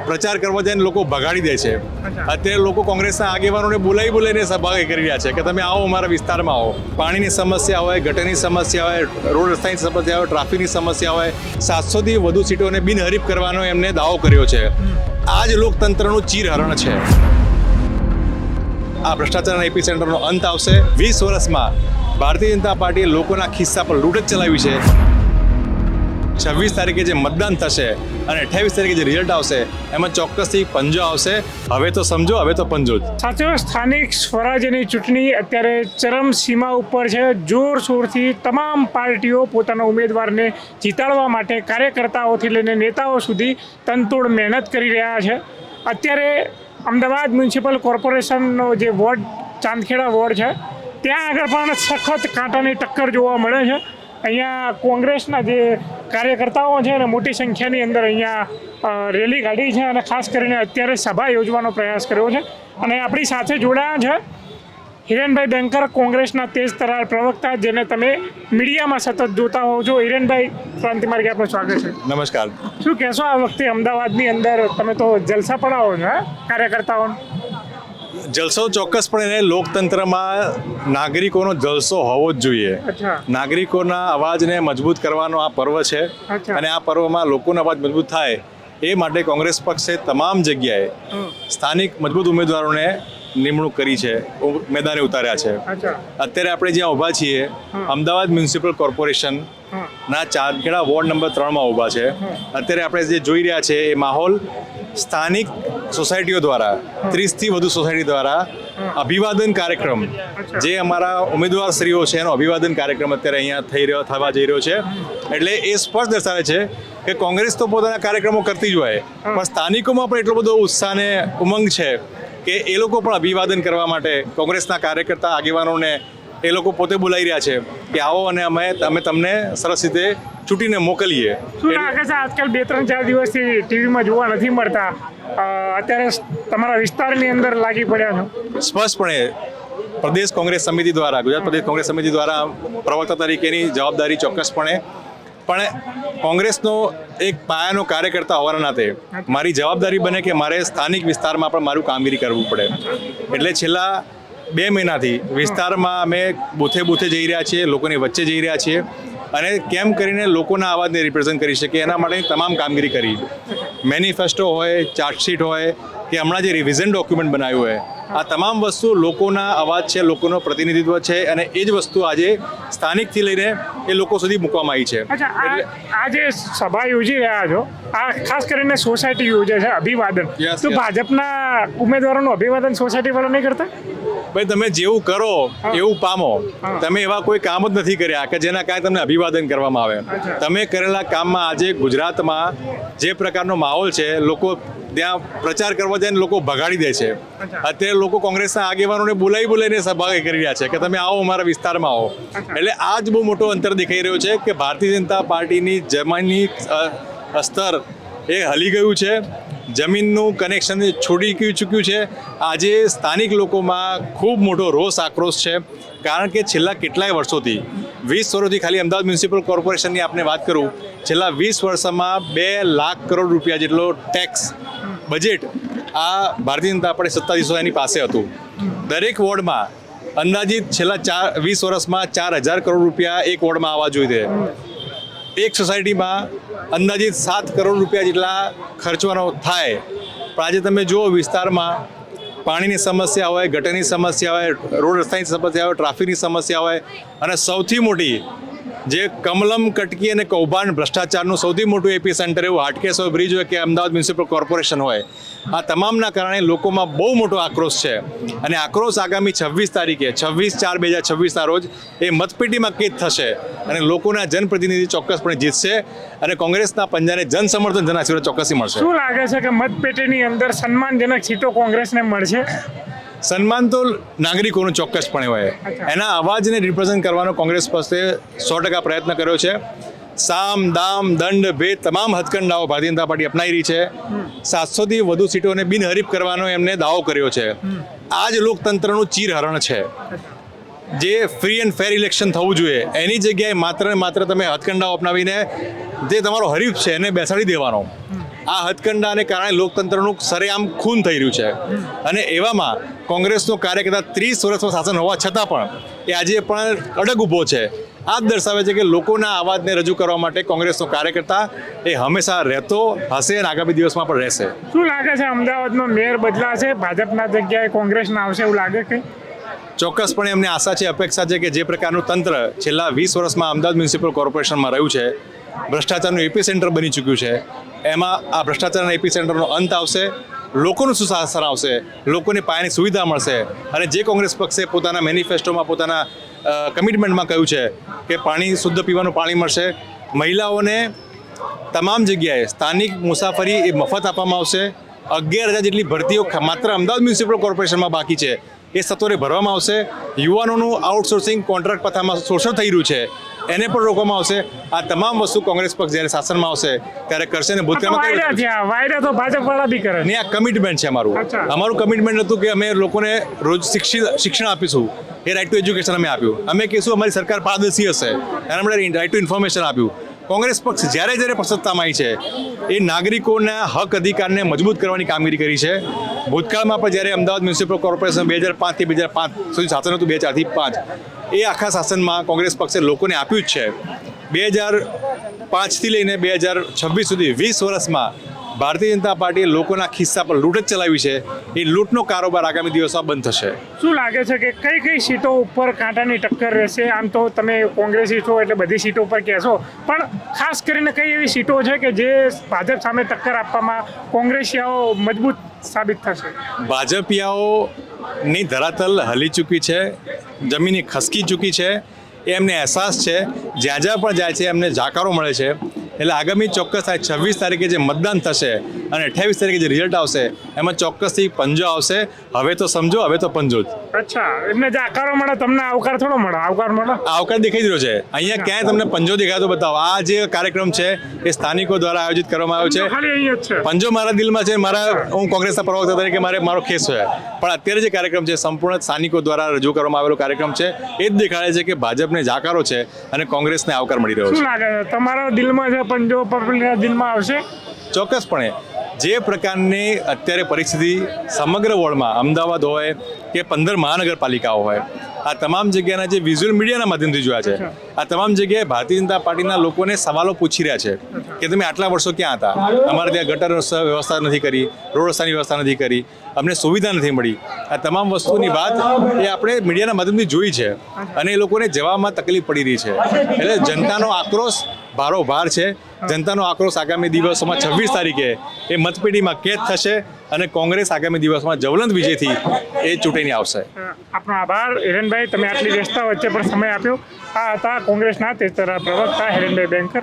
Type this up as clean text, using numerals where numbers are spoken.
પ્રચાર કરવા જાય લોકો ભગાડી દે છે. અત્યારે લોકો કોંગ્રેસના આગેવાનોને બોલાવીને સભા કરી રહ્યા છે કે તમે આવો અમારા વિસ્તારમાં આવો. પાણીની સમસ્યા હોય, ગટરની સમસ્યા હોય, રોડ રસ્તાની સમસ્યા હોય, ટ્રાફિકની સમસ્યા હોય, 700થી વધુ સીટોને બિનહરીફ કરવાનો એમને દાવો કર્યો છે. આ જ લોકતંત્રનું ચીરહરણ છે. આ ભ્રષ્ટાચારના એપી સેન્ટરનો અંત આવશે. 20 વર્ષમાં ભારતીય જનતા પાર્ટીએ લોકોના ખિસ્સા પર લૂંટ જ ચલાવી છે. 26 તારીખે જે મતદાન થશે અને 28 તારીખે જે રિઝલ્ટ આવશે એમાં ચોક્કસથી પંજો આવશે. હવે તો સમજો, હવે તો પંજો જ. સાચો, સ્થાનિક સ્વરાજ્યની ચૂંટણી અત્યારે ચરમસીમા ઉપર છે. જોરશોરથી તમામ પાર્ટીઓ પોતાના ઉમેદવારને જીતાડવા માટે કાર્યકર્તાઓથી લઈને નેતાઓ સુધી તનતોડ મહેનત કરી રહ્યા છે. અત્યારે અમદાવાદ મ્યુનિસિપલ કોર્પોરેશનનો જે વોર્ડ ચાંદખેડા વોર્ડ છે ત્યાં આગળ પણ સખત કાંટાની ટક્કર જોવા મળે છે. અહીંયા કોંગ્રેસના જે કાર્યકર્તાઓ છે અને મોટી સંખ્યાની અંદર અહીંયા રેલી કાઢી છે અને ખાસ કરીને અત્યારે સભા યોજવાનો પ્રયાસ કર્યો છે. અને આપણી સાથે જોડાયા છે હિરેનભાઈ બેંકર, કોંગ્રેસના તેજ તરાર પ્રવક્તા, જેને તમે મીડિયામાં સતત જોતા હોવ છો. હિરેનભાઈ, ક્રાંતિ માર્ગે આપનું સ્વાગત છે. નમસ્કાર. શું કહેશો આ વખતે અમદાવાદની અંદર તમે તો જલસા પડાવો છો કાર્યકર્તાઓને? જલસો ચોક્કસપણે લોકતંત્રમાં નાગરિકોનો જલસો હોવો જ જોઈએ. નાગરિકોના અવાજને મજબૂત કરવાનો આ પર્વ છે અને આ પર્વમાં લોકોનો અવાજ મજબૂત થાય એ માટે કોંગ્રેસ પક્ષે તમામ જગ્યાએ સ્થાનિક મજબૂત ઉમેદવારોને નિમણૂક કરી છે, મેદાને ઉતાર્યા છે. અત્યારે આપણે જ્યાં ઊભા છીએ અમદાવાદ મ્યુનિસિપલ કોર્પોરેશન ના ચાંદખેડા વોર્ડ નંબર 3માં ઊભા છે. અત્યારે આપણે જે જોઈ રહ્યા છે એ માહોલ સ્થાનિક સોસાયટીઓ દ્વારા 30થી વધુ સોસાયટી દ્વારા અભિવાદન કાર્યક્રમ, જે અમારા ઉમેદવારશ્રીઓ છે એનો અભિવાદન કાર્યક્રમ અત્યારે અહીંયા થવા જઈ રહ્યો છે. એટલે એ સ્પષ્ટ દર્શાવે છે કે કોંગ્રેસ તો પોતાના કાર્યક્રમો કરતી જ હોય, પણ સ્થાનિકોમાં પણ એટલો બધો ઉત્સાહ અને ઉમંગ છે કે એ લોકો પણ અભિવાદન કરવા માટે કોંગ્રેસના કાર્યકર્તા આગેવાનોને એ લોકો પોતે બોલાવી રહ્યા છે કે આવો અને અમે તમને સરસ રીતે ચૂંટીને મોકલીએ. શું લાગે છે આજકાલ 2-3-4 દિવસથી ટીવીમાં જોવા નથી મળતા, અત્યારે તમારા વિસ્તારની અંદર લાગી પડ્યા છો? સ્પષ્ટપણે પ્રદેશ કોંગ્રેસ સમિતિ દ્વારા, ગુજરાત પ્રદેશ કોંગ્રેસ સમિતિ દ્વારા પ્રવક્તા તરીકેની જવાબદારી ચોક્કસપણે, પણ કોંગ્રેસનો એક પાયાનો કાર્યકર્તા હોવાના નાતે મારી જવાબદારી બને કે મારે સ્થાનિક વિસ્તારમાં પણ મારું કામગીરી કરવું પડે. એટલે છેલ્લા 2 મહિનાથી વિસ્તારમાં અમે બૂથે જઈ રહ્યા છીએ, લોકોની વચ્ચે જઈ રહ્યા છીએ અને કેમ કરીને લોકોના અવાજને રિપ્રેઝન્ટ કરી શકીએ એના માટેની તમામ કામગીરી કરી. મેનિફેસ્ટો હોય, ચાર્જશીટ હોય કે હમણાં જે રિવિઝન ડોક્યુમેન્ટ બનાવ્યું હોય, આ તમામ વસ્તુ લોકોના અવાજ છે, લોકોનો પ્રતિનિધિત્વ છે અને એ જ વસ્તુ આજે સ્થાનિકથી લઈને એ લોકો સુધી મૂકવામાં આવી છે. આ જે સભા યોજી રહ્યા છો, આ ખાસ કરીને સોસાયટી યોજે છે અભિવાદન, તો ભાજપના ઉમેદવારોનું અભિવાદન સોસાયટી વાળા નહીં કરતા? ભાઈ, તમે જેવું કરો એવું પામો. તમે એવા કોઈ કામ જ નથી કર્યા કે જેના કારણે તમને અભિવાદન કરવામાં આવે. તમે કરેલા કામમાં આજે ગુજરાતમાં જે પ્રકારનો માહોલ છે, લોકો ત્યાં પ્રચાર કરવા જાય લોકો ભગાડી દે છે. અત્યારે લોકો કોંગ્રેસના આગેવાનોને બોલાવીને સભા કરી રહ્યા છે કે તમે આવો અમારા વિસ્તારમાં આવો. એટલે આ જ બહુ મોટો અંતર દેખાઈ રહ્યો છે કે ભારતીય જનતા પાર્ટીની જમીનની સ્તર એ હલી ગયું છે, જમીનનું કનેક્શન છોડી ચૂક્યું છે. આજે સ્થાનિક લોકોમાં ખૂબ મોટો રોષ, આક્રોશ છે, કારણ કે છેલ્લા કેટલાય વર્ષોથી 20 વર્ષથી ખાલી અમદાવાદ મ્યુનિસિપલ કોર્પોરેશનની આપણે વાત કરું, છેલ્લા 20 વર્ષમાં 2 લાખ કરોડ રૂપિયા જેટલો ટેક્સ બજેટ આ ભારતીય જનતા પાર્ટી સત્તાધીશો એની પાસે હતું. દરેક વોર્ડમાં અંદાજિત છેલ્લા 20 વર્ષમાં 4,000 કરોડ રૂપિયા એક વોર્ડમાં આવવા જોઈએ. એક સોસાયટીમાં અંદાજિત 7 કરોડ રૂપિયા જેટલા ખર્ચવાનો થાય. પણ આજે તમે જુઓ વિસ્તારમાં પાણીની સમસ્યા હોય, ગટરની સમસ્યા હોય, રોડ રસ્તાની સમસ્યા હોય, ટ્રાફિકની સમસ્યા હોય અને સૌથી મોટી જે કમલમ, કટકી અને કૌભાંડ ભ્રષ્ટાચારનું સૌથી મોટું એપી સેન્ટર એવું હાટકેશ્વર બ્રિજ હોય કે અમદાવાદ મ્યુનિસિપલ કોર્પોરેશન હોય, આ તમામના કારણે લોકોમાં બહુ મોટો આક્રોશ છે. અને આક્રોશ આગામી 26 તારીખે 26/4/2026ના રોજ એ મતપેટીમાં કેદ થશે અને લોકોના જનપ્રતિનિધિ ચોક્કસપણે જીતશે અને કોંગ્રેસના પંજાને જન સમર્થન, જન આશીર્વાદ ચોક્કસથી મળશે. શું લાગે છે કે મતપેટીની અંદર સન્માનજનક સીટો કોંગ્રેસને મળશે? સન્માન તો નાગરિકોનું ચોક્કસપણે હોય, એના અવાજને રિપ્રેઝન્ટ કરવાનો કોંગ્રેસ પક્ષે 100% પ્રયત્ન કર્યો છે. સામ, દામ, દંડ, ભેદ તમામ હથકંડાઓ ભારતીય જનતા પાર્ટી અપનાવી રહી છે. 700થી વધુ સીટોને બિનહરીફ કરવાનો એમને દાવો કર્યો છે. આ જ લોકતંત્રનું ચીરહરણ છે. જે ફ્રી એન્ડ ફેર ઇલેક્શન થવું જોઈએ એની જગ્યાએ માત્ર ને માત્ર તમે હથકંડાઓ અપનાવીને જે તમારો હરીફ છે એને બેસાડી દેવાનો. આ હથકંડાને કારણે લોકતંત્રનું સરેઆમ ખૂન થઈ રહ્યું છે. અને એવામાં કોંગ્રેસનો કાર્યકર્તા 30 વર્ષમાં શાસન હોવા છતાં પણ એ આજે પણ અડગ ઊભો છે. આ જ દર્શાવે છે કે લોકોના અવાજને રજૂ કરવા માટે કોંગ્રેસનો કાર્યકર્તા એ હંમેશા રહેતો હશે અને આગામી દિવસમાં પણ રહેશે. શું લાગે છે અમદાવાદનો મેયર બદલાશે, ભાજપના જગ્યાએ કોંગ્રેસના આવશે એવું લાગે કે? ચોક્કસપણે અમને આશા છે, અપેક્ષા છે કે જે પ્રકારનું તંત્ર છેલ્લા 20 વર્ષમાં અમદાવાદ મ્યુનિસિપલ કોર્પોરેશનમાં રહ્યું છે, ભ્રષ્ટાચારનું એપી સેન્ટર બની ચૂક્યું છે, એમાં આ ભ્રષ્ટાચારના એપી સેન્ટરનો અંત આવશે, લોકોનું સુશાસન આવશે, લોકોને પાયાની સુવિધા મળશે. અને જે કોંગ્રેસ પક્ષે પોતાના મેનિફેસ્ટોમાં પોતાના કમિટમેન્ટમાં કહ્યું છે કે પાણી શુદ્ધ પીવાનું પાણી મળશે, મહિલાઓને તમામ જગ્યાએ સ્થાનિક મુસાફરી એ મફત આપવામાં આવશે, 11,000 જેટલી ભરતીઓ માત્ર અમદાવાદ મ્યુનિસિપલ કોર્પોરેશનમાં બાકી છે એ સત્વરે ભરવામાં આવશે, યુવાનોનું આઉટસોર્સિંગ કોન્ટ્રાક્ટ પ્રથામાં શોષણ થઈ રહ્યું છે એને પણ રોકવામાં આવશે. આ તમામ વસ્તુ કોંગ્રેસ પક્ષ જ્યારે શાસનમાં આવશે ત્યારે કરશે. અને વાયદા તો ભાજપવાળા બી કરે નહીં, આ કમિટમેન્ટ છે અમારું કમિટમેન્ટ હતું કે અમે લોકોને રોજ શિક્ષણ આપીશું, એ રાઇટ ટુ એજ્યુકેશન અમે આપ્યું. અમે કહીશું અમારી સરકાર પારદર્શી હશે અને અમે રાઇટ ટુ ઇન્ફોર્મેશન આપ્યું. કોંગ્રેસ પક્ષ જ્યારે સત્તામાં આવી છે એ નાગરિકોના હક અધિકારને મજબૂત કરવાની કામગીરી કરી છે. ભૂતકાળમાં પણ જ્યારે અમદાવાદ મ્યુનિસિપલ કોર્પોરેશન 2005થી 2005 સુધી શાસન હતું, 2004થી 5 એ આખા શાસનમાં કોંગ્રેસ પક્ષે લોકોને આપ્યું જ છે. 2005થી લઈને 2026 સુધી 20 વર્ષમાં ભારતીય જનતા પાર્ટીએ લોકોના ખિસ્સા પર લૂંટ જ ચલાવી છે. એ લૂંટનો કારોબાર આગામી દિવસમાં બંધ થશે. શું લાગે છે કે કઈ સીટો ઉપર કાંટાની ટક્કર રહેશે? આમ તો તમે કોંગ્રેસી છો એટલે બધી સીટો ઉપર કહેશો, પણ ખાસ કરીને કઈ એવી સીટો છે કે જે ભાજપ સામે ટક્કર આપવામાં કોંગ્રેસીયાઓ મજબૂત સાબિત થશે? ભાજપિયાઓની ધરાતલ હલી ચૂકી છે, જમીન ખસકી ચૂકી છે. એમને અહેસાસ છે, જ્યાં પણ જાય છે એમને જાકારો મળે છે. એટલે આગામી ચોક્કસ 26 તારીખે જે મતદાન થશે અને 28 તારીખે જે રિઝલ્ટ આવશે એમાં ચોક્કસથી પંજો આવશે. હવે તો સમજો, હવે તો પંજો જ. અચ્છા, એમને જે આકારો મળે તમને આવકાર થોડો મળે? આવકાર મળે, આવકાર દેખાઈ રહ્યો છે. અહીંયા ક્યાંય તમને પંજો દેખાતો બતાવો. આ જે કાર્યક્રમ છે એ સ્થાનિકો દ્વારા આયોજિત કરવામાં આવ્યો છે. પંજો મારા દિલમાં છે, હું કોંગ્રેસના પ્રવક્તા તરીકે મારો ખેસ છે. પણ અત્યારે જે કાર્યક્રમ છે સંપૂર્ણ સ્થાનિકો દ્વારા રજૂ કરવામાં આવેલો કાર્યક્રમ છે. એ જ દેખાડે છે કે ભાજપને જાકારો છે અને કોંગ્રેસને આવકાર મળી રહ્યો છે. શું લાગે છે તમારા દિલમાં છે પંજો પબ્લિકના દિલમાં આવશે? ચોક્કસપણે જે પ્રકારની અત્યારે પરિસ્થિતિ સમગ્ર વર્લ્ડમાં, અમદાવાદ હોય કે 15 મહાનગરપાલિકાઓ હોય, આ તમામ જગ્યાના જે વિઝ્યુઅલ મીડિયાના માધ્યમથી જોયા છે, આ તમામ જગ્યાએ ભારતીય જનતા પાર્ટીના લોકોને સવાલો પૂછી રહ્યા છે કે તમે આટલા વર્ષો ક્યાં હતા? અમારે ત્યાં ગટર વ્યવસ્થા નથી કરી, રોડ રસ્તાની વ્યવસ્થા નથી કરી, અમને સુવિધા નથી મળી. આ તમામ વસ્તુની વાત એ આપણે મીડિયાના માધ્યમથી જોઈ છે અને એ લોકોને જવાબમાં તકલીફ પડી રહી છે. એટલે જનતાનો આક્રોશ ભારોભાર છે. જનતાનો આક્રોશ આગામી દિવસોમાં 26 તારીખે એ મતપેટીમાં કેદ થશે અને કોંગ્રેસ આગામી દિવસમાં જ્વલંત વિજયથી એ ચૂંટણી આવશે. આપનો આભાર હિરેનભાઈ, તમે આટલી વ્યસ્તતા વચ્ચે પણ સમય આપ્યો. આ હતા કોંગ્રેસના તેજતરા પ્રવક્તા હિરેનભાઈ બેંકર.